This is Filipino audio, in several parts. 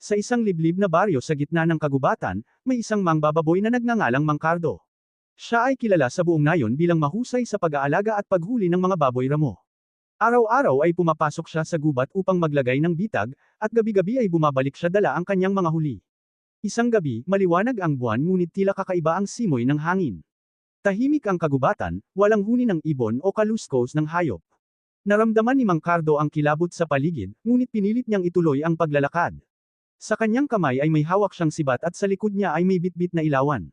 Sa isang liblib na baryo sa gitna ng kagubatan, may isang mangbababoy na nagngangalang Mang Cardo. Siya ay kilala sa buong nayon bilang mahusay sa pag-aalaga at paghuli ng mga baboy ramo. Araw-araw ay pumapasok siya sa gubat upang maglagay ng bitag, at gabi-gabi ay bumabalik siya dala ang kanyang mga huli. Isang gabi, maliwanag ang buwan ngunit tila kakaiba ang simoy ng hangin. Tahimik ang kagubatan, walang huni ng ibon o kaluskos ng hayop. Naramdaman ni Mang Cardo ang kilabot sa paligid, ngunit pinilit niyang ituloy ang paglalakad. Sa kanyang kamay ay may hawak siyang sibat at sa likod niya ay may bitbit na ilawan.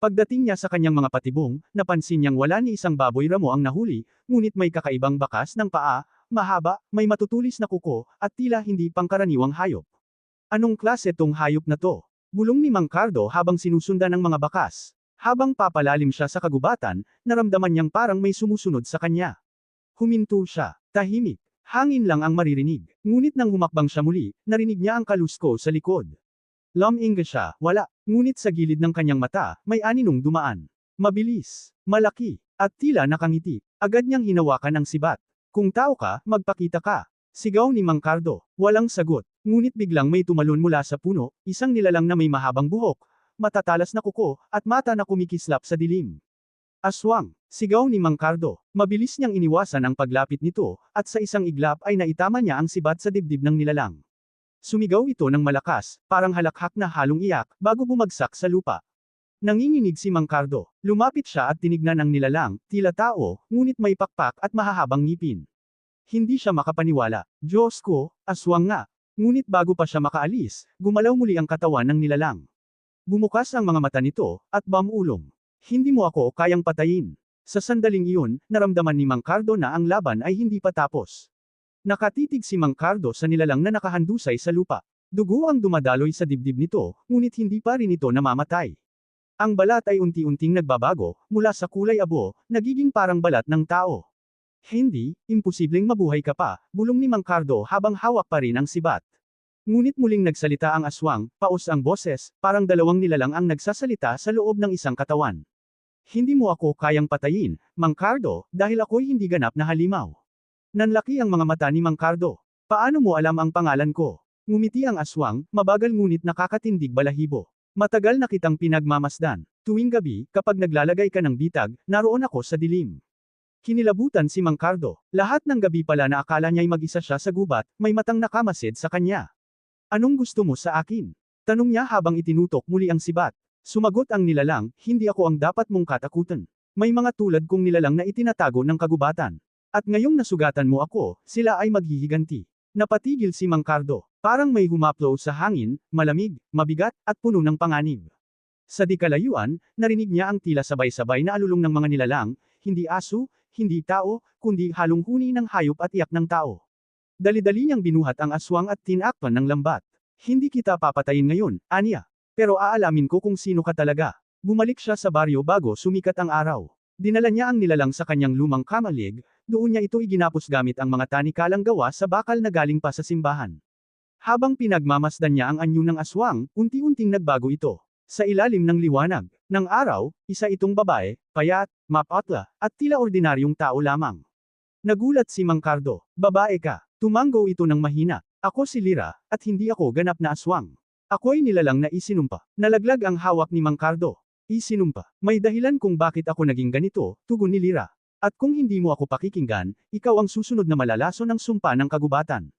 Pagdating niya sa kanyang mga patibong, napansin niyang wala ni isang baboy ramo ang nahuli, ngunit may kakaibang bakas ng paa, mahaba, may matutulis na kuko, at tila hindi pangkaraniwang hayop. Anong klase tong hayop na to? Bulong ni Mang Cardo habang sinusundan ng mga bakas. Habang papalalim siya sa kagubatan, naramdaman niyang parang may sumusunod sa kanya. Huminto siya. Tahimik. Hangin lang ang maririnig. Ngunit nang humakbang siya muli, narinig niya ang kalusko sa likod. Luminga siya, wala. Ngunit sa gilid ng kanyang mata, may aninong dumaan. Mabilis, malaki, at tila nakangiti. Agad niyang hinawakan ang sibat. Kung tao ka, magpakita ka. Sigaw ni Mang Cardo. Walang sagot. Ngunit biglang may tumalon mula sa puno, isang nilalang na may mahabang buhok, matatalas na kuko, at mata na kumikislap sa dilim. Aswang, sigaw ni Mang Cardo. Mabilis niyang iniwasan ang paglapit nito, at sa isang iglap ay naitama niya ang sibat sa dibdib ng nilalang. Sumigaw ito ng malakas, parang halakhak na halong iyak, bago bumagsak sa lupa. Nanginginig si Mang Cardo. Lumapit siya at tinignan ang nilalang, tila tao, ngunit may pakpak at mahahabang ngipin. Hindi siya makapaniwala. Diyos ko, aswang nga. Ngunit bago pa siya makaalis, gumalaw muli ang katawan ng nilalang. Bumukas ang mga mata nito, at bamulong. Hindi mo ako kayang patayin. Sa sandaling iyon, naramdaman ni Mang Cardo na ang laban ay hindi pa tapos. Nakatitig si Mang Cardo sa nilalang na nakahandusay sa lupa. Dugo ang dumadaloy sa dibdib nito, ngunit hindi pa rin ito namamatay. Ang balat ay unti-unting nagbabago, mula sa kulay abo, nagiging parang balat ng tao. Hindi, imposibleng mabuhay ka pa, bulong ni Mang Cardo habang hawak pa rin ang sibat. Ngunit muling nagsalita ang aswang, paos ang boses, parang dalawang nilalang ang nagsasalita sa loob ng isang katawan. Hindi mo ako kayang patayin, Mang Cardo, dahil ako'y hindi ganap na halimaw. Nanlaki ang mga mata ni Mang Cardo. Paano mo alam ang pangalan ko? Ngumiti ang aswang, mabagal ngunit nakakatindig balahibo. Matagal na kitang pinagmamasdan. Tuwing gabi, kapag naglalagay ka ng bitag, naroon ako sa dilim. Kinilabutan si Mang Cardo. Lahat ng gabi pala na akala niya'y mag-isa siya sa gubat, may matang nakamasid sa kanya. Anong gusto mo sa akin? Tanong niya habang itinutok muli ang sibat. Sumagot ang nilalang, hindi ako ang dapat mong katakutan. May mga tulad kong nilalang na itinatago ng kagubatan. At ngayong nasugatan mo ako, sila ay maghihiganti. Napatigil si Mang Cardo. Parang may humaplo sa hangin, malamig, mabigat, at puno ng panganib. Sa di kalayuan, narinig niya ang tila sabay-sabay na alulong ng mga nilalang, hindi aso, hindi tao, kundi halong huni ng hayop at iyak ng tao. Dali-dali niyang binuhat ang aswang at tinakpan ng lambat. Hindi kita papatayin ngayon, aniya. Pero aalamin ko kung sino ka talaga. Bumalik siya sa baryo bago sumikat ang araw. Dinala niya ang nilalang sa kanyang lumang kamalig, doon niya ito iginapos gamit ang mga tanikalang gawa sa bakal na galing pa sa simbahan. Habang pinagmamasdan niya ang anyo ng aswang, unti-unting nagbago ito. Sa ilalim ng liwanag ng araw, isa itong babae, payat, mapatla, at tila ordinaryong tao lamang. Nagulat si Mang Cardo. Babae ka. Tumanggo ito ng mahina. Ako si Lira, at hindi ako ganap na aswang. Ako'y nilalang na isinumpa. Nalaglag ang hawak ni Mang Cardo. Isinumpa. May dahilan kung bakit ako naging ganito, tugon ni Lira. At kung hindi mo ako pakikinggan, ikaw ang susunod na malalaso ng sumpa ng kagubatan.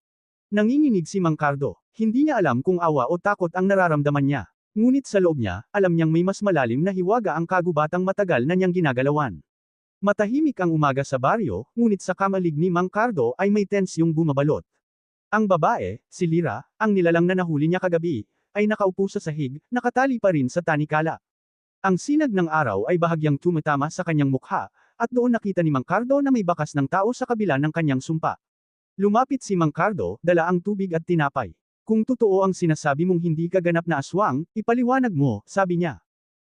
Nanginginig si Mang Cardo. Hindi niya alam kung awa o takot ang nararamdaman niya. Ngunit sa loob niya, alam niyang may mas malalim na hiwaga ang kagubatang matagal na niyang ginagalawan. Matahimik ang umaga sa baryo, ngunit sa kamalig ni Mang Cardo ay may tensyong bumabalot. Ang babae, si Lira, ang nilalang na nahuli niya kagabi, ay nakaupo sa sahig, nakatali pa rin sa tanikala. Ang sinag ng araw ay bahagyang tumatama sa kanyang mukha, at doon nakita ni Mang Cardo na may bakas ng tao sa kabila ng kanyang sumpa. Lumapit si Mang Cardo, dala ang tubig at tinapay. Kung totoo ang sinasabi mong hindi ka ganap na aswang, ipaliwanag mo, sabi niya.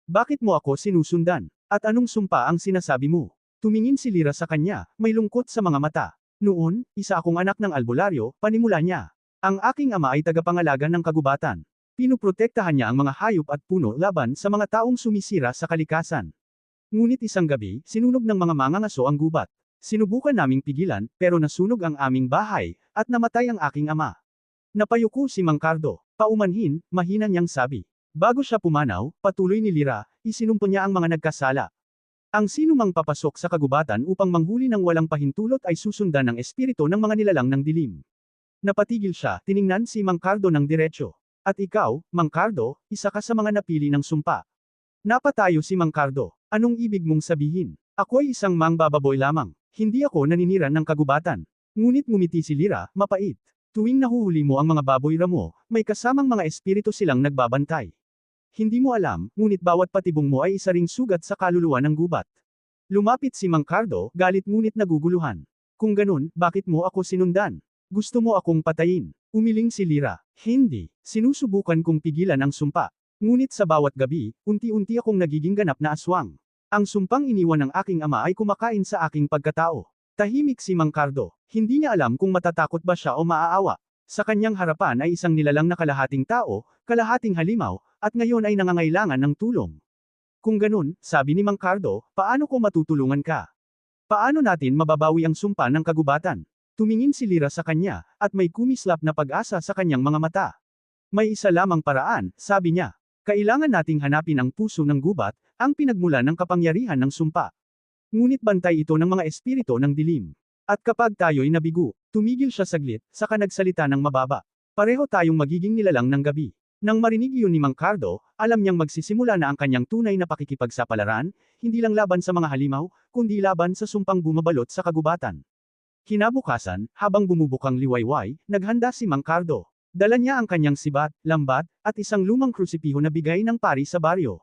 Bakit mo ako sinusundan? At anong sumpa ang sinasabi mo? Tumingin si Lira sa kanya, may lungkot sa mga mata. Noon, isa akong anak ng albularyo, panimula niya. Ang aking ama ay tagapangalaga ng kagubatan. Pinuprotektahan niya ang mga hayop at puno laban sa mga taong sumisira sa kalikasan. Ngunit isang gabi, sinunog ng mga mangangaso ang gubat. Sinubukan naming pigilan, pero nasunog ang aming bahay, at namatay ang aking ama. Napayuko si Mang Cardo. Paumanhin, mahina niyang sabi. Bago siya pumanaw, patuloy ni Lira, isinumpo niya ang mga nagkasala. Ang sinumang papasok sa kagubatan upang manghuli ng walang pahintulot ay susundan ng espiritu ng mga nilalang ng dilim. Napatigil siya, tiningnan si Mang Cardo ng diretsyo. At ikaw, Mang Cardo, isa ka sa mga napili ng sumpa. Napatayo si Mang Cardo. Anong ibig mong sabihin? Ako'y isang mangbababoy lamang. Hindi ako naninira ng kagubatan. Ngunit ngumiti si Lira, mapait. Tuwing nahuhuli mo ang mga baboy ramo, may kasamang mga espiritu silang nagbabantay. Hindi mo alam, ngunit bawat patibong mo ay isa ring sugat sa kaluluwa ng gubat. Lumapit si Mang Cardo, galit ngunit naguguluhan. Kung ganun, bakit mo ako sinundan? Gusto mo akong patayin? Umiling si Lira. Hindi. Sinusubukan kong pigilan ang sumpa. Ngunit sa bawat gabi, unti-unti akong nagiging ganap na aswang. Ang sumpang iniwan ng aking ama ay kumakain sa aking pagkatao. Tahimik si Mang Cardo. Hindi niya alam kung matatakot ba siya o maaawa. Sa kanyang harapan ay isang nilalang na kalahating tao, kalahating halimaw, at ngayon ay nangangailangan ng tulong. Kung ganun, sabi ni Mang Cardo, paano ko matutulungan ka? Paano natin mababawi ang sumpa ng kagubatan? Tumingin si Lira sa kanya, at may kumislap na pag-asa sa kanyang mga mata. May isa lamang paraan, sabi niya. Kailangan nating hanapin ang puso ng gubat, ang pinagmulan ng kapangyarihan ng sumpa. Ngunit bantay ito ng mga espiritu ng dilim. At kapag tayo'y nabigo, tumigil siya saglit, saka nagsalita ng mababa. Pareho tayong magiging nilalang ng gabi. Nang marinig iyon ni Mang Cardo, alam niyang magsisimula na ang kanyang tunay na pakikipagsapalaran, hindi lang laban sa mga halimaw, kundi laban sa sumpang bumabalot sa kagubatan. Kinabukasan, habang bumubukang liwayway, naghanda si Mang Cardo. Dala niya ang kanyang sibat, lambat, at isang lumang krusipiho na bigay ng pari sa baryo.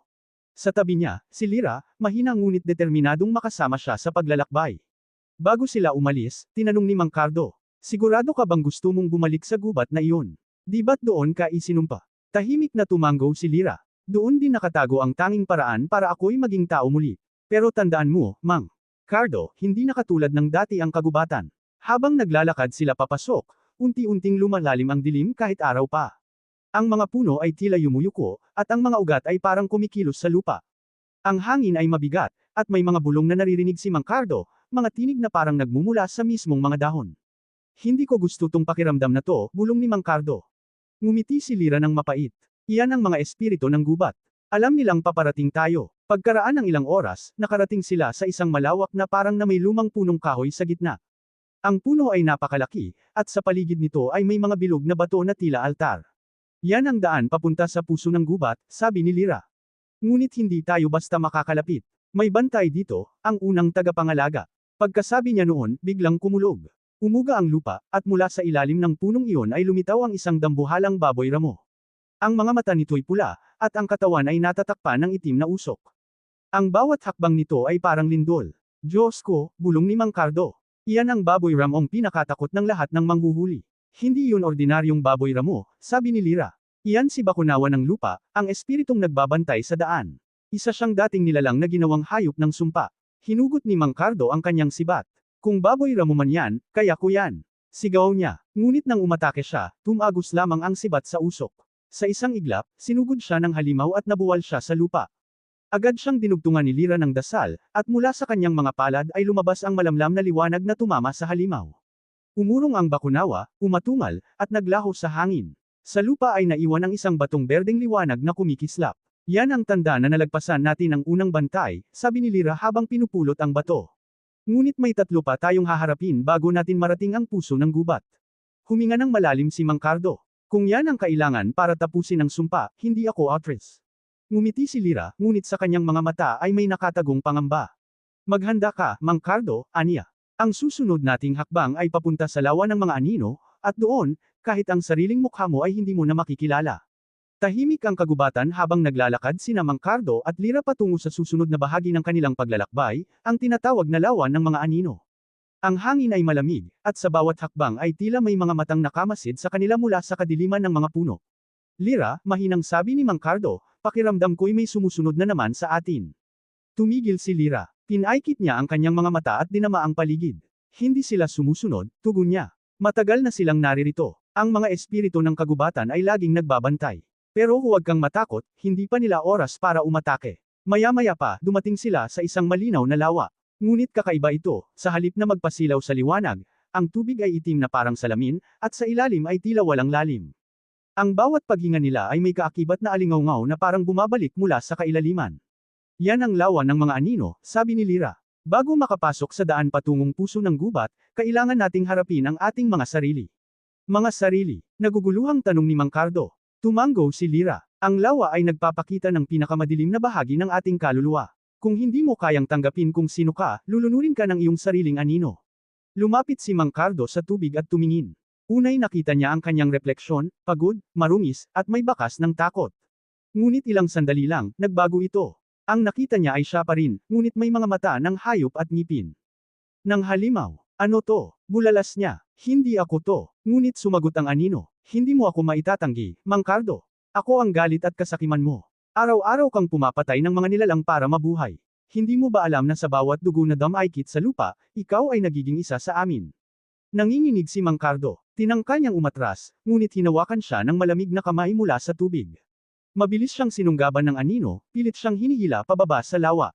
Sa tabi niya, si Lira, mahina ngunit determinadong makasama siya sa paglalakbay. Bago sila umalis, tinanong ni Mang Cardo, sigurado ka bang gusto mong bumalik sa gubat na iyon? Di ba't doon ka isinumpa? Tahimik na tumanggo si Lira. Doon din nakatago ang tanging paraan para ako'y maging tao muli. Pero tandaan mo, Mang Cardo, hindi na katulad ng dati ang kagubatan. Habang naglalakad sila papasok, unti-unting lumalalim ang dilim kahit araw pa. Ang mga puno ay tila yumuyuko, at ang mga ugat ay parang kumikilos sa lupa. Ang hangin ay mabigat, at may mga bulong na naririnig si Mang Cardo, mga tinig na parang nagmumula sa mismong mga dahon. Hindi ko gusto tong pakiramdam na to, bulong ni Mang Cardo. Ngumiti si Lira ng mapait. Iyan ang mga espiritu ng gubat. Alam nilang paparating tayo. Pagkaraan ng ilang oras, nakarating sila sa isang malawak na parang na may lumang punong kahoy sa gitna. Ang puno ay napakalaki, at sa paligid nito ay may mga bilog na bato na tila altar. Yan ang daan papunta sa puso ng gubat, sabi ni Lira. Ngunit hindi tayo basta makakalapit. May bantay dito, ang unang tagapangalaga. Pagkasabi niya noon, biglang kumulog. Umuga ang lupa, at mula sa ilalim ng punong iyon ay lumitaw ang isang dambuhalang baboy ramo. Ang mga mata nito'y pula, at ang katawan ay natatakpan ng itim na usok. Ang bawat hakbang nito ay parang lindol. Diyos ko, bulong ni Mang Cardo. Iyan ang baboy ramong pinakatakot ng lahat ng manghuhuli. Hindi yun ordinaryong baboy ramo, sabi ni Lira. Iyan si Bakunawa ng lupa, ang espiritong nagbabantay sa daan. Isa siyang dating nilalang na ginawang hayop ng sumpa. Hinugot ni Mang Cardo ang kanyang sibat. Kung baboy ramo man yan, kaya ko yan. Sigaw niya. Ngunit nang umatake siya, tumagos lamang ang sibat sa usok. Sa isang iglap, sinugod siya ng halimaw at nabuwal siya sa lupa. Agad siyang dinugtungan ni Lira ng dasal, at mula sa kanyang mga palad ay lumabas ang malamlam na liwanag na tumama sa halimaw. Umurong ang Bakunawa, umatungal, at naglaho sa hangin. Sa lupa ay naiwan ang isang batong berdeng liwanag na kumikislap. Yan ang tanda na nalagpasan natin ang unang bantay, sabi ni Lira habang pinupulot ang bato. Ngunit may tatlo pa tayong haharapin bago natin marating ang puso ng gubat. Huminga ng malalim si Mang Cardo. Kung yan ang kailangan para tapusin ang sumpa, hindi ako outrage. Ngumiti si Lira, ngunit sa kanyang mga mata ay may nakatagong pangamba. Maghanda ka, Mang Cardo, aniya. Ang susunod nating hakbang ay papunta sa lawa ng mga anino, at doon, kahit ang sariling mukha mo ay hindi mo na makikilala. Tahimik ang kagubatan habang naglalakad sina Mang Cardo at Lira patungo sa susunod na bahagi ng kanilang paglalakbay, ang tinatawag na lawan ng mga anino. Ang hangin ay malamig, at sa bawat hakbang ay tila may mga matang nakamasid sa kanila mula sa kadiliman ng mga puno. Lira, mahinang sabi ni Mang Cardo, pakiramdam ko'y may sumusunod na naman sa atin. Tumigil si Lira. Pinaikit niya ang kanyang mga mata at dinama ang paligid. Hindi sila sumusunod, tugon niya. Matagal na silang naririto. Ang mga espiritu ng kagubatan ay laging nagbabantay. Pero huwag kang matakot, hindi pa nila oras para umatake. Maya-maya pa, dumating sila sa isang malinaw na lawa. Ngunit kakaiba ito, sa halip na magpasilaw sa liwanag, ang tubig ay itim na parang salamin, at sa ilalim ay tila walang lalim. Ang bawat paghinga nila ay may kaakibat na alingawngaw na parang bumabalik mula sa kailaliman. Yan ang lawa ng mga anino, sabi ni Lyra. Bago makapasok sa daan patungong puso ng gubat, kailangan nating harapin ang ating mga sarili. Mga sarili, naguguluhang tanong ni Mang Cardo. Tumango si Lyra. Ang lawa ay nagpapakita ng pinakamadilim na bahagi ng ating kaluluwa. Kung hindi mo kayang tanggapin kung sino ka, lulunurin ka ng iyong sariling anino. Lumapit si Mang Cardo sa tubig at tumingin. Unay nakita niya ang kanyang refleksyon, pagod, marungis, at may bakas ng takot. Ngunit ilang sandali lang, nagbago ito. Ang nakita niya ay siya pa rin, ngunit may mga mata ng hayop at ngipin. Nang halimaw, ano to? Bulalas niya. Hindi ako to. Ngunit sumagot ang anino. Hindi mo ako maitatanggi, Mang Cardo. Ako ang galit at kasakiman mo. Araw-araw kang pumapatay ng mga nilalang para mabuhay. Hindi mo ba alam na sa bawat dugo na damaykit sa lupa, ikaw ay nagiging isa sa amin? Nanginginig si Mang Cardo. Tinangka niyang umatras, ngunit hinawakan siya ng malamig na kamay mula sa tubig. Mabilis siyang sinunggaban ng anino, pilit siyang hinihila pababa sa lawa.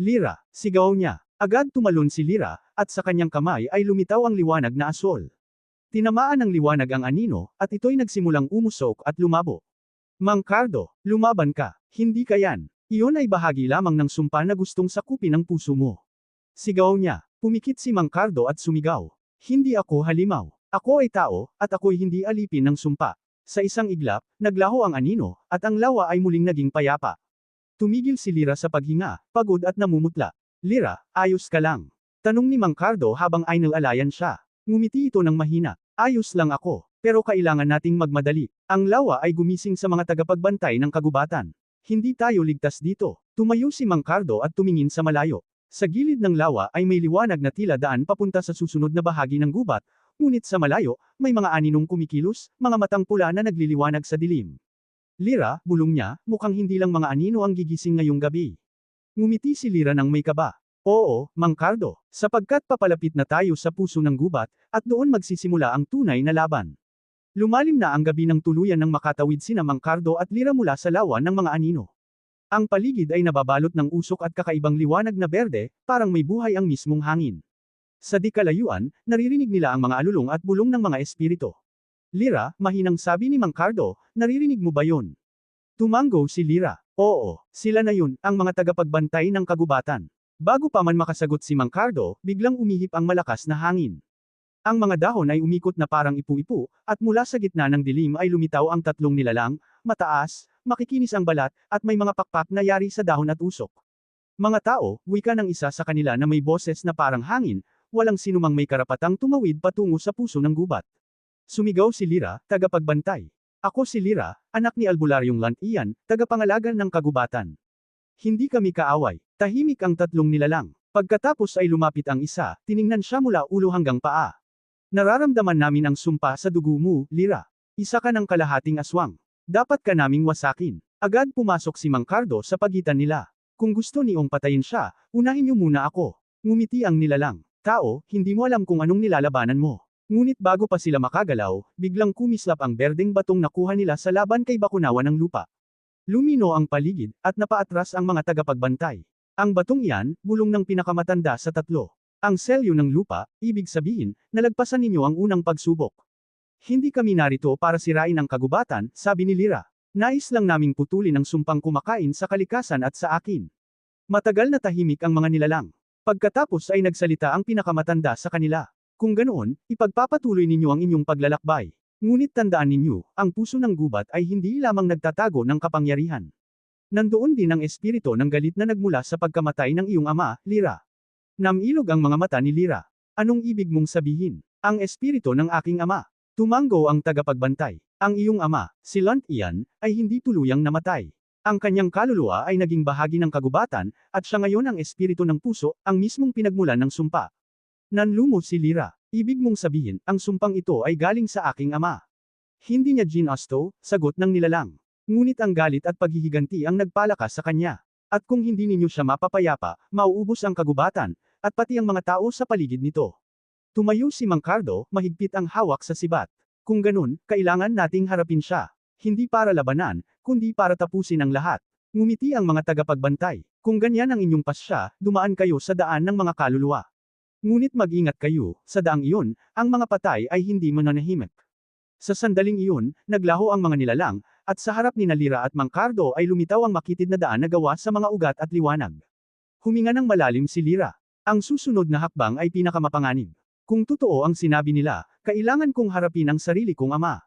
Lyra, sigaw niya. Agad tumalon si Lyra, at sa kanyang kamay ay lumitaw ang liwanag na asol. Tinamaan ng liwanag ang anino, at ito'y nagsimulang umusok at lumabo. Mang Cardo, lumaban ka, hindi ka yan. Iyon ay bahagi lamang ng sumpa na gustong sakupin ang puso mo. Sigaw niya. Pumikit si Mang Cardo at sumigaw. Hindi ako halimaw. Ako ay tao, at ako'y hindi alipin ng sumpa. Sa isang iglap, naglaho ang anino, at ang lawa ay muling naging payapa. Tumigil si Lyra sa paghinga, pagod at namumutla. Lyra, ayos ka lang? Tanong ni Mang Cardo habang ay nalalayan siya. Ngumiti ito ng mahina. Ayos lang ako, pero kailangan nating magmadali. Ang lawa ay gumising sa mga tagapagbantay ng kagubatan. Hindi tayo ligtas dito. Tumayo si Mang Cardo at tumingin sa malayo. Sa gilid ng lawa ay may liwanag na tila daan papunta sa susunod na bahagi ng gubat, ngunit sa malayo, may mga aninong kumikilos, mga matang pula na nagliliwanag sa dilim. Lyra, bulong niya, mukhang hindi lang mga anino ang gigising ngayong gabi. Ngumiti si Lyra ng may kaba. Oo, Mang Cardo, sapagkat papalapit na tayo sa puso ng gubat, at doon magsisimula ang tunay na laban. Lumalim na ang gabi ng tuluyan nang makatawid sina Mang Cardo at Lyra mula sa lawa ng mga anino. Ang paligid ay nababalot ng usok at kakaibang liwanag na berde, parang may buhay ang mismong hangin. Sa di kalayuan, naririnig nila ang mga alulong at bulong ng mga espiritu. Lyra, mahinang sabi ni Mang Cardo, naririnig mo ba yon? Tumango si Lyra. Oo, sila na yun, ang mga tagapagbantay ng kagubatan. Bago pa man makasagot si Mang Cardo, biglang umihip ang malakas na hangin. Ang mga dahon ay umikot na parang ipu-ipu, at mula sa gitna ng dilim ay lumitaw ang tatlong nilalang, mataas, makikinis ang balat, at may mga pakpak na yari sa dahon at usok. Mga tao, wika ng isa sa kanila na may boses na parang hangin, walang sinumang may karapatang tumawid patungo sa puso ng gubat. Sumigaw si Lyra, tagapagbantay. Ako si Lyra, anak ni Albularyong Lantian, tagapangalaga ng kagubatan. Hindi kami kaaway. Tahimik ang tatlong nilalang. Pagkatapos ay lumapit ang isa, tiningnan siya mula ulo hanggang paa. Nararamdaman namin ang sumpa sa dugo mo, Lyra. Isa ka ng kalahating aswang. Dapat ka naming wasakin. Agad pumasok si Mang Cardo sa pagitan nila. Kung gusto niyong patayin siya, unahin niyo muna ako. Ngumiti ang nilalang. Tao, hindi mo alam kung anong nilalabanan mo. Ngunit bago pa sila makagalaw, biglang kumislap ang berdeng batong nakuha nila sa laban kay Bakunawa ng lupa. Lumino ang paligid, at napaatras ang mga tagapagbantay. Ang batong iyan, bulong ng pinakamatanda sa tatlo. Ang selyo ng lupa, ibig sabihin, nalagpasan ninyo ang unang pagsubok. Hindi kami narito para sirain ang kagubatan, sabi ni Lyra. Nais lang naming putulin ang sumpang kumakain sa kalikasan at sa akin. Matagal na tahimik ang mga nilalang. Pagkatapos ay nagsalita ang pinakamatanda sa kanila. Kung ganoon, ipagpapatuloy ninyo ang inyong paglalakbay. Ngunit tandaan ninyo, ang puso ng gubat ay hindi lamang nagtatago ng kapangyarihan. Nandoon din ang espiritu ng galit na nagmula sa pagkamatay ng iyong ama, Lyra. Namilog ang mga mata ni Lyra. Anong ibig mong sabihin? Ang espiritu ng aking ama. Tumango ang tagapagbantay. Ang iyong ama, si Lantian, ay hindi tuluyang namatay. Ang kanyang kaluluwa ay naging bahagi ng kagubatan, at siya ngayon ang espiritu ng puso, ang mismong pinagmulan ng sumpa. Nanlumo si Lyra. Ibig mong sabihin, ang sumpang ito ay galing sa aking ama. Hindi niya ginasto, sagot ng nilalang. Ngunit ang galit at paghihiganti ang nagpalakas sa kanya. At kung hindi ninyo siya mapapayapa, mauubos ang kagubatan, at pati ang mga tao sa paligid nito. Tumayo si Mang Cardo, mahigpit ang hawak sa sibat. Kung ganun, kailangan nating harapin siya. Hindi para labanan, kundi para tapusin ang lahat. Ngumiti ang mga tagapagbantay. Kung ganyan ang inyong pasya, dumaan kayo sa daan ng mga kaluluwa. Ngunit mag-ingat kayo, sa daang iyon, ang mga patay ay hindi mananahimik. Sa sandaling iyon, naglaho ang mga nilalang, at sa harap ni Lira at Mang Cardo ay lumitaw ang makitid na daan na gawa sa mga ugat at liwanag. Huminga ng malalim si Lira. Ang susunod na hakbang ay pinakamapanganib. Kung totoo ang sinabi nila, kailangan kong harapin ang sarili kong ama.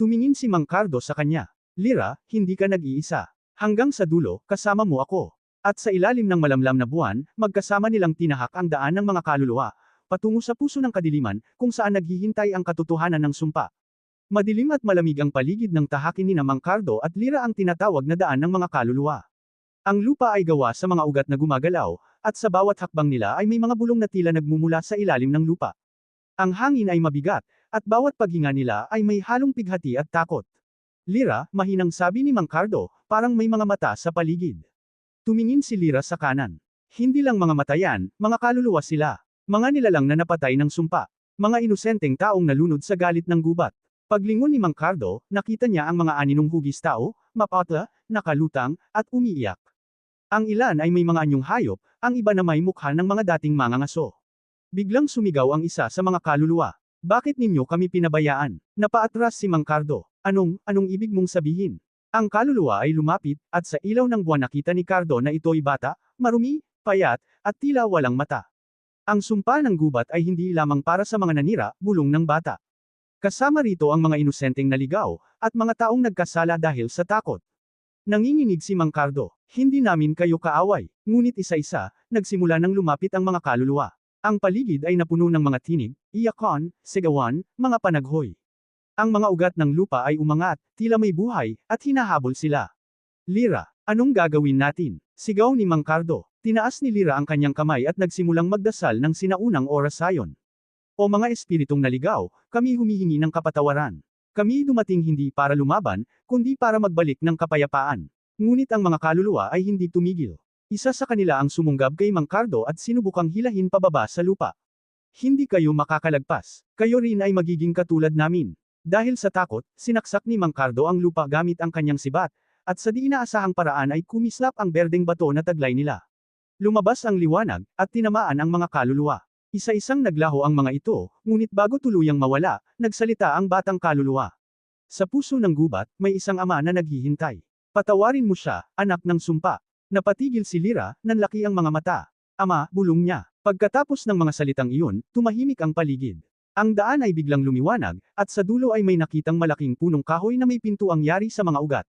Tumingin si Mang Cardo sa kanya. Lira, hindi ka nag-iisa. Hanggang sa dulo, kasama mo ako. At sa ilalim ng malamlam na buwan, magkasama nilang tinahak ang daan ng mga kaluluwa, patungo sa puso ng kadiliman, kung saan naghihintay ang katotohanan ng sumpa. Madilim at malamig ang paligid ng tahakin ni Mang Cardo at Lira ang tinatawag na daan ng mga kaluluwa. Ang lupa ay gawa sa mga ugat na gumagalaw, at sa bawat hakbang nila ay may mga bulong na tila nagmumula sa ilalim ng lupa. Ang hangin ay mabigat, at bawat paghinga nila ay may halong pighati at takot. Lira, mahinang sabi ni Mang Cardo, parang may mga mata sa paligid. Tumingin si Lira sa kanan. Hindi lang mga mata yan, mga kaluluwa sila. Mga nilalang na napatay ng sumpa. Mga inosenteng taong nalunod sa galit ng gubat. Paglingon ni Mang Cardo, nakita niya ang mga aninong hugis tao, mapatla, nakalutang, at umiiyak. Ang ilan ay may mga anyong hayop, ang iba na may mukha ng mga dating mangangaso. Biglang sumigaw ang isa sa mga kaluluwa. Bakit ninyo kami pinabayaan? Napaatras si Mang Cardo. Anong ibig mong sabihin? Ang kaluluwa ay lumapit, at sa ilaw ng buwan nakita ni Cardo na ito'y bata, marumi, payat, at tila walang mata. Ang sumpa ng gubat ay hindi lamang para sa mga nanira, bulong ng bata. Kasama rito ang mga inosenteng naligaw, at mga taong nagkasala dahil sa takot. Nanginginig si Mang Cardo, hindi namin kayo kaaway, ngunit isa-isa, nagsimula nang lumapit ang mga kaluluwa. Ang paligid ay napuno ng mga tinig, iyakan, sigawan, mga panaghoy. Ang mga ugat ng lupa ay umangat, tila may buhay, at hinahabol sila. Lira, anong gagawin natin? Sigaw ni Mang Cardo. Tinaas ni Lira ang kanyang kamay at nagsimulang magdasal ng sinaunang orasayon. O mga espiritong naligaw, kami humihingi ng kapatawaran. Kami dumating hindi para lumaban, kundi para magbalik ng kapayapaan. Ngunit ang mga kaluluwa ay hindi tumigil. Isa sa kanila ang sumunggab kay Mang Cardo at sinubukang hilahin pababa sa lupa. Hindi kayo makakalagpas. Kayo rin ay magiging katulad namin. Dahil sa takot, sinaksak ni Mang Cardo ang lupa gamit ang kanyang sibat, at sa di inaasahang paraan ay kumislap ang berdeng bato na taglay nila. Lumabas ang liwanag, at tinamaan ang mga kaluluwa. Isa-isang naglaho ang mga ito, ngunit bago tuluyang mawala, nagsalita ang batang kaluluwa. Sa puso ng gubat, may isang ama na naghihintay. Patawarin mo siya, anak ng sumpa. Napatigil si Lira, nanlaki ang mga mata. Ama, bulong niya. Pagkatapos ng mga salitang iyon, tumahimik ang paligid. Ang daan ay biglang lumiwanag, at sa dulo ay may nakitang malaking punong kahoy na may pintuang yari sa mga ugat.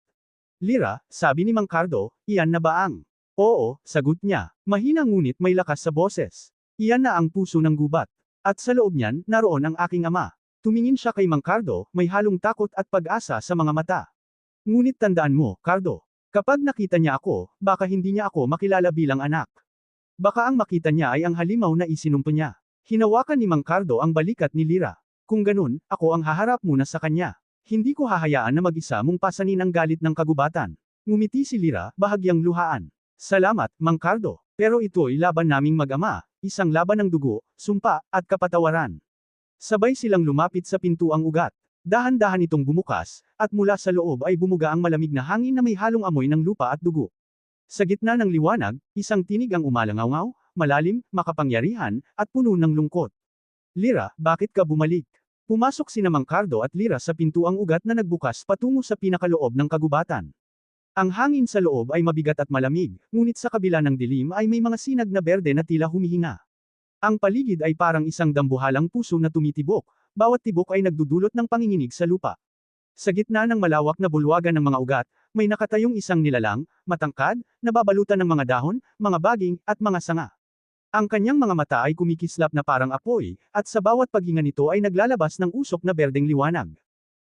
Lira, sabi ni Mang Cardo, iyan na ba ang? Oo, sagot niya. Mahina ngunit may lakas sa boses. Iyan na ang puso ng gubat. At sa loob niyan, naroon ang aking ama. Tumingin siya kay Mang Cardo, may halong takot at pag-asa sa mga mata. Ngunit tandaan mo, Cardo. Kapag nakita niya ako, baka hindi niya ako makilala bilang anak. Baka ang makita niya ay ang halimaw na isinumpa niya. Hinawakan ni Mang Cardo ang balikat ni Lira. Kung ganun, ako ang haharap muna sa kanya. Hindi ko hahayaan na mag-isa mong pasanin ang galit ng kagubatan. Ngumiti si Lira, bahagyang luhaan. Salamat, Mang Cardo. Pero ito'y laban naming mag-ama. Isang laban ng dugo, sumpa, at kapatawaran. Sabay silang lumapit sa pintuang ugat. Dahan-dahan itong bumukas, at mula sa loob ay bumuga ang malamig na hangin na may halong amoy ng lupa at dugo. Sa gitna ng liwanag, isang tinig ang umalangaw-ngaw, malalim, makapangyarihan, at puno ng lungkot. Lira, bakit ka bumalik? Pumasok sina Mang Cardo at Lira sa pintuang ugat na nagbukas patungo sa pinakaloob ng kagubatan. Ang hangin sa loob ay mabigat at malamig, ngunit sa kabila ng dilim ay may mga sinag na berde na tila humihinga. Ang paligid ay parang isang dambuhalang puso na tumitibok, bawat tibok ay nagdudulot ng panginginig sa lupa. Sa gitna ng malawak na bulwagan ng mga ugat, may nakatayong isang nilalang, matangkad, nababalutan ng mga dahon, mga baging, at mga sanga. Ang kanyang mga mata ay kumikislap na parang apoy, at sa bawat paghinga nito ay naglalabas ng usok na berdeng liwanag.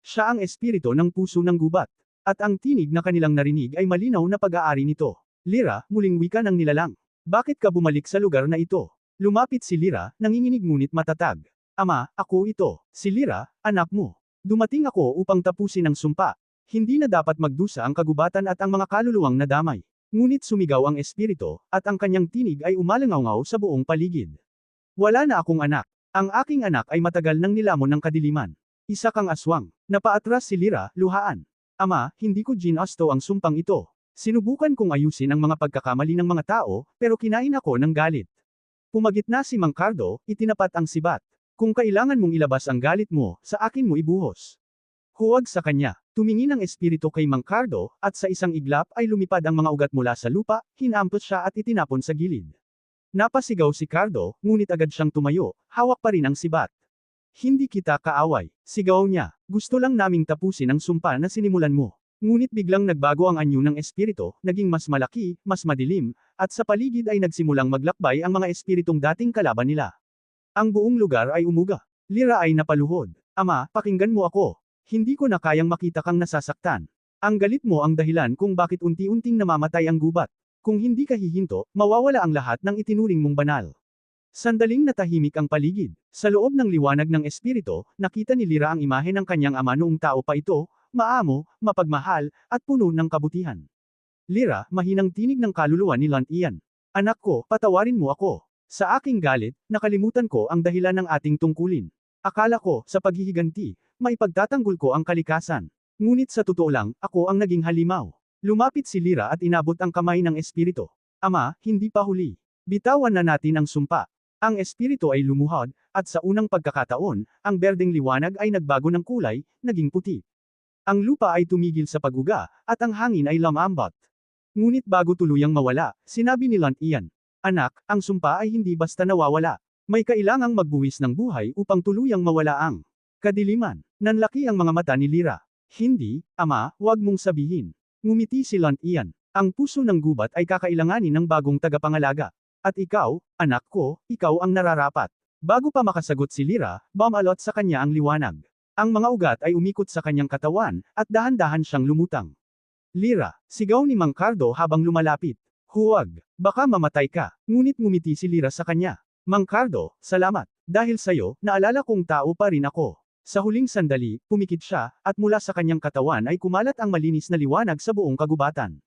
Siya ang espiritu ng puso ng gubat. At ang tinig na kanilang narinig ay malinaw na pag-aari nito. Lira, muling wika ng nilalang. Bakit ka bumalik sa lugar na ito? Lumapit si Lira, nanginginig ngunit matatag. Ama, ako ito. Si Lira, anak mo. Dumating ako upang tapusin ang sumpa. Hindi na dapat magdusa ang kagubatan at ang mga kaluluwang nadamay. Ngunit sumigaw ang espiritu, at ang kanyang tinig ay umalangaw sa buong paligid. Wala na akong anak. Ang aking anak ay matagal nang nilamon ng kadiliman. Isa kang aswang. Napaatras si Lira, luhaan. Ama, hindi ko ginasto ang sumpang ito. Sinubukan kong ayusin ang mga pagkakamali ng mga tao, pero kinain ako ng galit. Pumagitna si Mang Cardo, itinapat ang sibat. Kung kailangan mong ilabas ang galit mo, sa akin mo ibuhos. Huwag sa kanya. Tumingin ang espiritu kay Mang Cardo, at sa isang iglap ay lumipad ang mga ugat mula sa lupa, hinampot siya at itinapon sa gilid. Napasigaw si Cardo, ngunit agad siyang tumayo, hawak pa rin ang sibat. Hindi kita kaaway, sigaw niya. Gusto lang naming tapusin ang sumpa na sinimulan mo. Ngunit biglang nagbago ang anyo ng espiritu, naging mas malaki, mas madilim, at sa paligid ay nagsimulang maglakbay ang mga espiritong dating kalaban nila. Ang buong lugar ay umuga. Lyra ay napaluhod. Ama, pakinggan mo ako. Hindi ko na kayang makita kang nasasaktan. Ang galit mo ang dahilan kung bakit unti-unting namamatay ang gubat. Kung hindi ka hihinto, mawawala ang lahat ng itinuring mong banal. Sandaling natahimik ang paligid. Sa loob ng liwanag ng espiritu, nakita ni Lyra ang imahe ng kanyang ama noong tao pa ito, maamo, mapagmahal, at puno ng kabutihan. Lyra, mahinang tinig ng kaluluwa ni Lant Ian. Anak ko, patawarin mo ako. Sa aking galit, nakalimutan ko ang dahilan ng ating tungkulin. Akala ko, sa paghihiganti, maipagtatanggol ko ang kalikasan. Ngunit sa totoo lang, ako ang naging halimaw. Lumapit si Lyra at inabot ang kamay ng espiritu. Ama, hindi pa huli. Bitawan na natin ang sumpa. Ang espiritu ay lumuhod, at sa unang pagkakataon, ang berdeng liwanag ay nagbago ng kulay, naging puti. Ang lupa ay tumigil sa pag-uga, at ang hangin ay lumambot. Ngunit bago tuluyang mawala, sinabi ni Lant Ian, Anak, ang sumpa ay hindi basta nawawala. May kailangang magbuwis ng buhay upang tuluyang mawala ang kadiliman. Nanlaki ang mga mata ni Lyra. Hindi, Ama, huwag mong sabihin. Ngumiti si Lant Ian. Ang puso ng gubat ay kakailanganin ng bagong tagapangalaga. At ikaw, anak ko, ikaw ang nararapat. Bago pa makasagot si Lyra, bumalot sa kanya ang liwanag. Ang mga ugat ay umikot sa kanyang katawan, at dahan-dahan siyang lumutang. Lyra, sigaw ni Mang Cardo habang lumalapit. Huwag, baka mamatay ka. Ngunit ngumiti si Lyra sa kanya. Mang Cardo, salamat. Dahil sayo, naalala kong tao pa rin ako. Sa huling sandali, pumikit siya, at mula sa kanyang katawan ay kumalat ang malinis na liwanag sa buong kagubatan.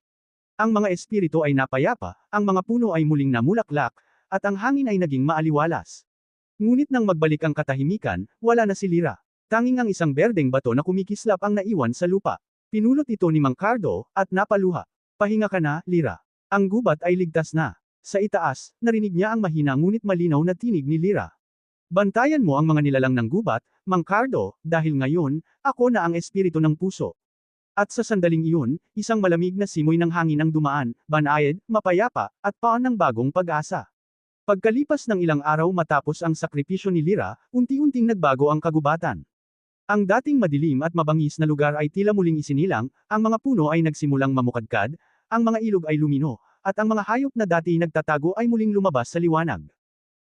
Ang mga espiritu ay napayapa, ang mga puno ay muling namulaklak, at ang hangin ay naging maaliwalas. Ngunit nang magbalik ang katahimikan, wala na si Lyra. Tanging ang isang berdeng bato na kumikislap ang naiwan sa lupa. Pinulot ito ni Mang Cardo, at napaluha. Pahinga ka na, Lyra. Ang gubat ay ligtas na. Sa itaas, narinig niya ang mahina ngunit malinaw na tinig ni Lyra. Bantayan mo ang mga nilalang ng gubat, Mang Cardo, dahil ngayon, ako na ang espiritu ng puso. At sa sandaling iyon, isang malamig na simoy ng hangin ang dumaan, banayad, mapayapa, at paan ng bagong pag-asa. Pagkalipas ng ilang araw matapos ang sakripisyo ni Lyra, unti-unting nagbago ang kagubatan. Ang dating madilim at mabangis na lugar ay tila muling isinilang, ang mga puno ay nagsimulang mamukadkad, ang mga ilog ay lumino, at ang mga hayop na dati nagtatago ay muling lumabas sa liwanag.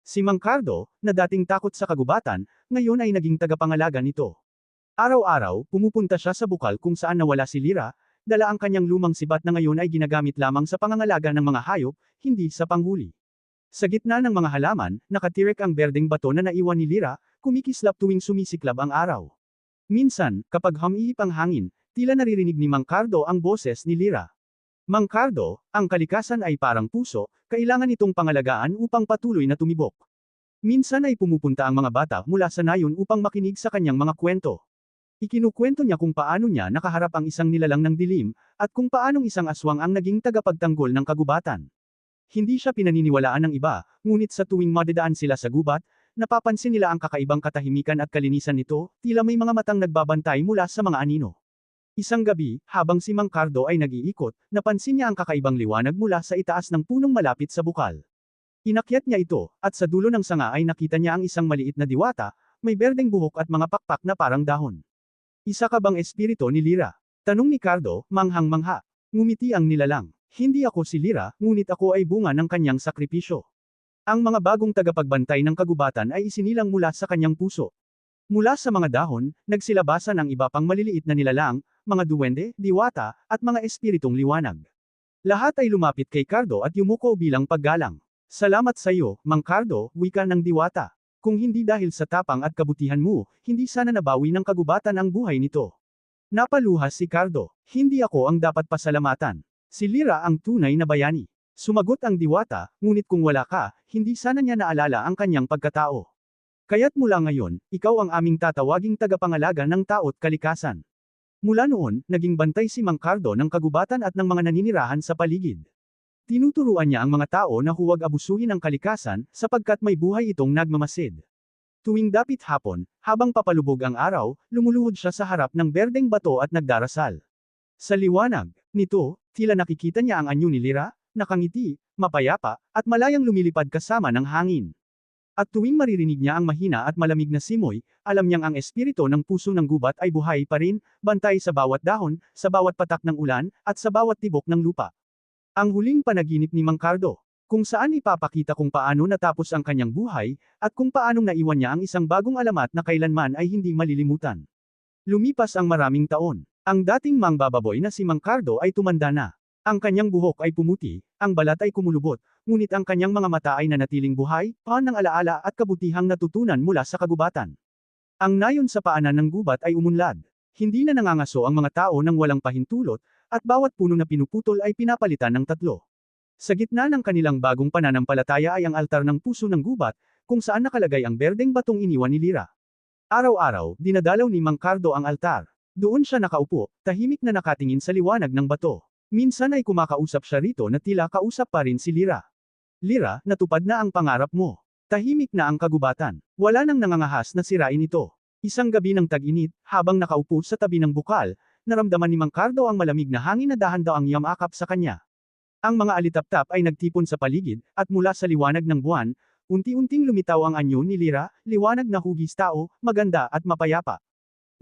Si Mang Cardo, na dating takot sa kagubatan, ngayon ay naging tagapangalaga nito. Araw-araw, pumupunta siya sa bukal kung saan nawala si Lyra, dala ang kanyang lumang sibat na ngayon ay ginagamit lamang sa pangangalaga ng mga hayop, hindi sa panghuli. Sa gitna ng mga halaman, nakatirek ang berdeng bato na naiwan ni Lyra, kumikislap tuwing sumisiklab ang araw. Minsan, kapag humihip ang hangin, tila naririnig ni Mang Cardo ang boses ni Lyra. Mang Cardo, ang kalikasan ay parang puso, kailangan itong pangalagaan upang patuloy na tumibok. Minsan ay pumupunta ang mga bata mula sa nayon upang makinig sa kanyang mga kwento. Ikinukwento niya kung paano niya nakaharap ang isang nilalang ng dilim, at kung paanong isang aswang ang naging tagapagtanggol ng kagubatan. Hindi siya pinaniniwalaan ng iba, ngunit sa tuwing madadaan sila sa gubat, napapansin nila ang kakaibang katahimikan at kalinisan nito, tila may mga matang nagbabantay mula sa mga anino. Isang gabi, habang si Mang Cardo ay nag-iikot, napansin niya ang kakaibang liwanag mula sa itaas ng punong malapit sa bukal. Inakyat niya ito, at sa dulo ng sanga ay nakita niya ang isang maliit na diwata, may berdeng buhok at mga pakpak na parang dahon. Isa ka bang espiritu ni Lyra? Tanong ni Cardo, manghang-mangha. Ngumiti ang nilalang. Hindi ako si Lyra, ngunit ako ay bunga ng kanyang sakripisyo. Ang mga bagong tagapagbantay ng kagubatan ay isinilang mula sa kanyang puso. Mula sa mga dahon, nagsilabasan ang iba pang maliliit na nilalang, mga duwende, diwata, at mga espiritong liwanag. Lahat ay lumapit kay Cardo at yumuko bilang paggalang. Salamat sa iyo, Mang Cardo, wika ng diwata. Kung hindi dahil sa tapang at kabutihan mo, hindi sana nabawi ng kagubatan ang buhay nito. Napaluha si Cardo. Hindi ako ang dapat pasalamatan. Si Lyra ang tunay na bayani. Sumagot ang diwata, ngunit kung wala ka, hindi sana niya naalala ang kanyang pagkatao. Kaya't mula ngayon, ikaw ang aming tatawaging tagapangalaga ng tao't kalikasan. Mula noon, naging bantay si Mang Cardo ng kagubatan at ng mga naninirahan sa paligid. Tinuturuan niya ang mga tao na huwag abusuhin ang kalikasan, sapagkat may buhay itong nagmamasid. Tuwing dapit hapon, habang papalubog ang araw, lumuluhod siya sa harap ng berdeng bato at nagdarasal. Sa liwanag nito, tila nakikita niya ang anyo ni Lyra, nakangiti, mapayapa, at malayang lumilipad kasama ng hangin. At tuwing maririnig niya ang mahina at malamig na simoy, alam niyang ang espiritu ng puso ng gubat ay buhay pa rin, bantay sa bawat dahon, sa bawat patak ng ulan, at sa bawat tibok ng lupa. Ang huling panaginip ni Mang Cardo, kung saan ipapakita kung paano natapos ang kanyang buhay, at kung paanong naiwan niya ang isang bagong alamat na kailanman ay hindi malilimutan. Lumipas ang maraming taon. Ang dating mangbababoy na si Mang Cardo ay tumanda na. Ang kanyang buhok ay pumuti, ang balat ay kumulubot, ngunit ang kanyang mga mata ay nanatiling buhay, paan ng alaala at kabutihang natutunan mula sa kagubatan. Ang nayon sa paanan ng gubat ay umunlad. Hindi na nangangaso ang mga tao ng walang pahintulot, at bawat puno na pinuputol ay pinapalitan ng tatlo. Sa gitna ng kanilang bagong pananampalataya ay ang altar ng puso ng gubat, kung saan nakalagay ang berdeng batong iniwan ni Lyra. Araw-araw, dinadalaw ni Mang Cardo ang altar. Doon siya nakaupo, tahimik na nakatingin sa liwanag ng bato. Minsan ay kumakausap siya rito na tila kausap pa rin si Lyra. Lyra, natupad na ang pangarap mo. Tahimik na ang kagubatan. Wala nang nangangahas na sirain ito. Isang gabi ng tag-init, habang nakaupo sa tabi ng bukal, naramdaman ni Mang Cardo ang malamig na hangin na dahan-daang yamakap sa kanya. Ang mga alitaptap ay nagtipon sa paligid, at mula sa liwanag ng buwan, unti-unting lumitaw ang anyo ni Lyra, liwanag na hugis tao, maganda at mapayapa.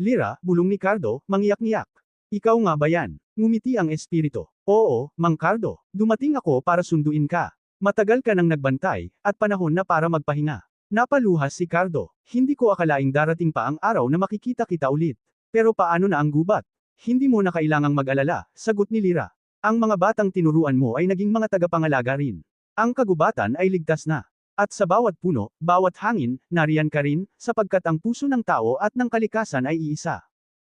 Lyra, bulong ni Cardo, mangiyak-ngiyak. Ikaw nga ba yan? Ngumiti ang espiritu. Oo, Mang Cardo, dumating ako para sunduin ka. Matagal ka nang nagbantay, at panahon na para magpahinga. Napaluhas si Cardo. Hindi ko akalaing darating pa ang araw na makikita kita ulit. Pero paano na ang gubat? Hindi mo na kailangang mag-alala, sagot ni Lyra. Ang mga batang tinuruan mo ay naging mga tagapangalaga rin. Ang kagubatan ay ligtas na. At sa bawat puno, bawat hangin, nariyan ka rin, sapagkat ang puso ng tao at ng kalikasan ay iisa.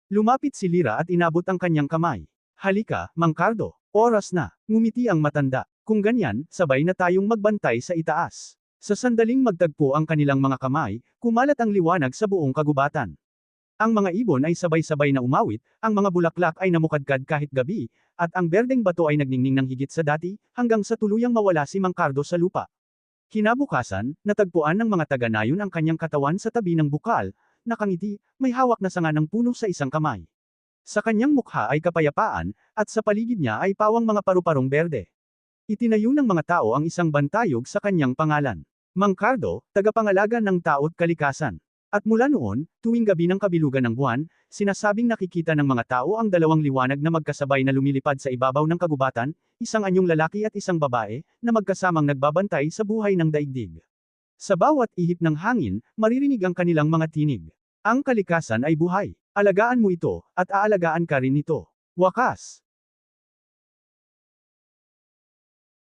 Lumapit si Lyra at inabot ang kanyang kamay. Halika, Mang Cardo, oras na, ngumiti ang matanda. Kung ganyan, sabay na tayong magbantay sa itaas. Sa sandaling magtagpo ang kanilang mga kamay, kumalat ang liwanag sa buong kagubatan. Ang mga ibon ay sabay-sabay na umawit, ang mga bulaklak ay namukadkad kahit gabi, at ang berdeng bato ay nagningning ng higit sa dati, hanggang sa tuluyang mawala si Mang Cardo sa lupa. Kinabukasan, natagpuan ng mga taga-nayon ang kanyang katawan sa tabi ng bukal, nakangiti, may hawak na sanga ng puno sa isang kamay. Sa kanyang mukha ay kapayapaan, at sa paligid niya ay pawang mga paru-parong berde. Itinayo ng mga tao ang isang bantayog sa kanyang pangalan. Mang Cardo, tagapangalaga ng tao't kalikasan. At mula noon, tuwing gabi ng kabilugan ng buwan, sinasabing nakikita ng mga tao ang dalawang liwanag na magkasabay na lumilipad sa ibabaw ng kagubatan, isang anyong lalaki at isang babae, na magkasamang nagbabantay sa buhay ng daigdig. Sa bawat ihip ng hangin, maririnig ang kanilang mga tinig. Ang kalikasan ay buhay. Alagaan mo ito, at aalagaan ka rin nito. Wakas.